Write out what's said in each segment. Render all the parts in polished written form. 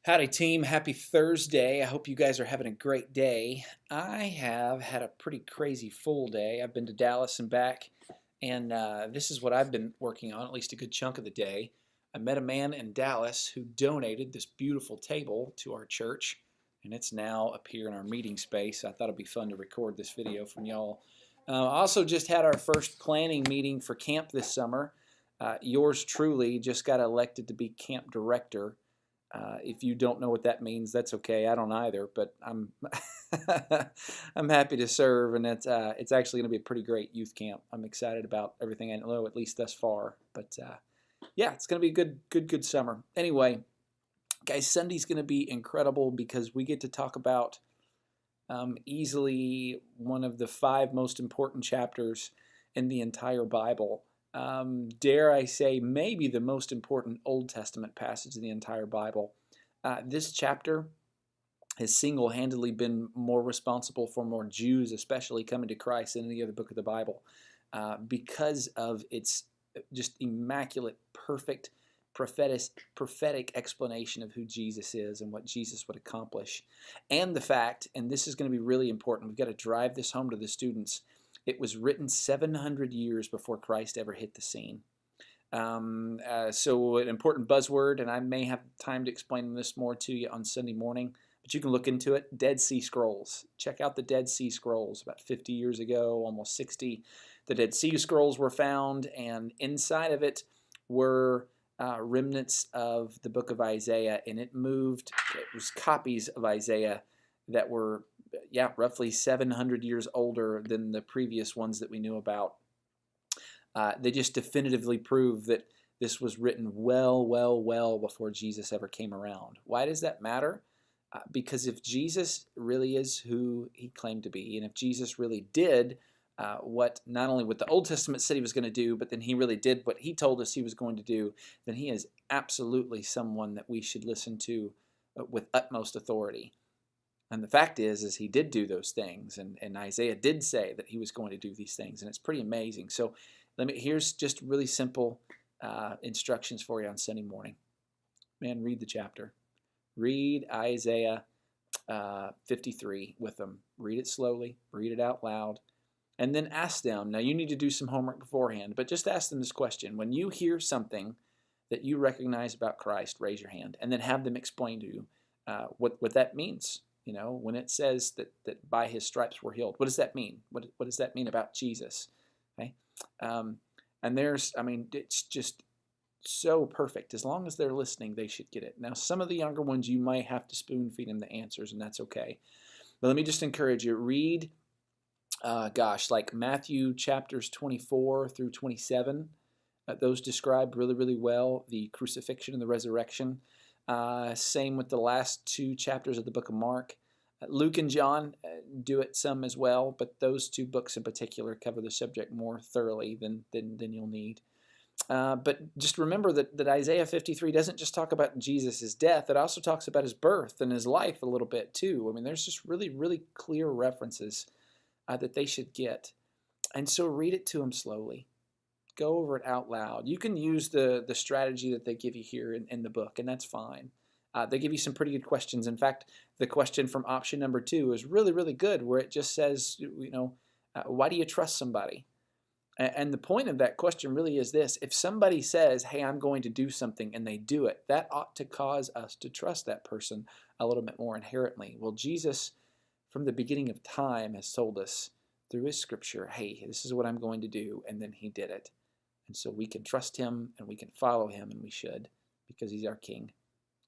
Howdy, team. Happy Thursday. I hope you guys are having a great day. I have had a pretty crazy full day. I've been to Dallas and back, and this is what I've been working on, at least a good chunk of the day. I met a man in Dallas who donated this beautiful table to our church, and it's now up here in our meeting space. I thought it'd be fun to record this video from y'all. I also just had our first planning meeting for camp this summer. Yours truly just got elected to be camp director. If you don't know what that means, that's okay. I don't either, but I'm I'm happy to serve, and it's actually going to be a pretty great youth camp. I'm excited about everything I know, at least thus far. But yeah, it's going to be a good summer. Anyway, guys, Sunday's going to be incredible because we get to talk about easily one of the 5 most important chapters in the entire Bible. Dare I say, maybe the most important Old Testament passage in the entire Bible. This chapter has single-handedly been more responsible for more Jews, especially coming to Christ, than any other book of the Bible, because of its just immaculate, perfect, prophetic explanation of who Jesus is and what Jesus would accomplish. And the fact, and this is going to be really important, we've got to drive this home to the students, it was written 700 years before Christ ever hit the scene. So an important buzzword, and I may have time to explain this more to you on Sunday morning, but you can look into it, Dead Sea Scrolls. Check out the Dead Sea Scrolls. About 50 years ago, almost 60, the Dead Sea Scrolls were found, and inside of it were remnants of the book of Isaiah, and it was copies of Isaiah that were roughly 700 years older than the previous ones that we knew about. They just definitively prove that this was written well before Jesus ever came around. Why does that matter? Because if Jesus really is who he claimed to be, and if Jesus really did not only what the Old Testament said he was going to do, but then he really did what he told us he was going to do, then he is absolutely someone that we should listen to with utmost authority. And the fact is he did do those things, and Isaiah did say that he was going to do these things, and it's pretty amazing. So here's just really simple instructions for you on Sunday morning. Man, read the chapter. Read Isaiah 53 with them. Read it slowly. Read it out loud. And then ask them. Now, you need to do some homework beforehand, but just ask them this question. When you hear something that you recognize about Christ, raise your hand, and then have them explain to you what that means. You know, when it says that by his stripes we're healed, what does that mean? What does that mean about Jesus? Okay, and it's just so perfect. As long as they're listening, they should get it. Now, some of the younger ones, you might have to spoon feed them the answers, and that's okay. But let me just encourage you, read, like Matthew chapters 24 through 27. Those describe really well the crucifixion and the resurrection. Same with the last 2 chapters of the book of Mark. Luke and John do it some as well, but those 2 books in particular cover the subject more thoroughly than you'll need. But just remember that Isaiah 53 doesn't just talk about Jesus' death, it also talks about his birth and his life a little bit too. I mean, there's just really clear references that they should get. And so read it to them slowly. Go over it out loud. You can use the strategy that they give you here in the book, and that's fine. They give you some pretty good questions. In fact, the question from option number 2 is really good, where it just says, why do you trust somebody? And the point of that question really is this. If somebody says, hey, I'm going to do something, and they do it, that ought to cause us to trust that person a little bit more inherently. Well, Jesus, from the beginning of time, has told us through his scripture, hey, this is what I'm going to do, and then he did it. And so we can trust him and we can follow him, and we should, because he's our king.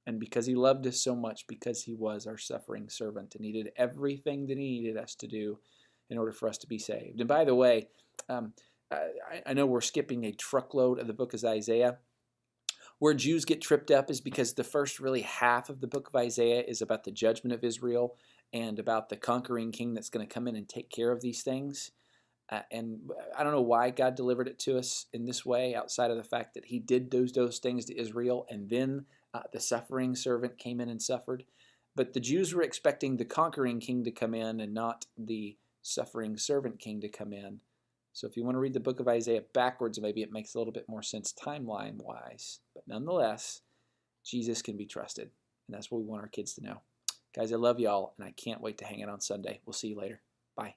And because he loved us so much, because he was our suffering servant and he did everything that he needed us to do in order for us to be saved. And by the way, I know we're skipping a truckload of the book of Isaiah. Where Jews get tripped up is because the first really half of the book of Isaiah is about the judgment of Israel and about the conquering king that's going to come in and take care of these things. And I don't know why God delivered it to us in this way, outside of the fact that he did those things to Israel, and then the suffering servant came in and suffered. But the Jews were expecting the conquering king to come in and not the suffering servant king to come in. So if you want to read the book of Isaiah backwards, maybe it makes a little bit more sense timeline-wise. But nonetheless, Jesus can be trusted. And that's what we want our kids to know. Guys, I love y'all, and I can't wait to hang out on Sunday. We'll see you later. Bye.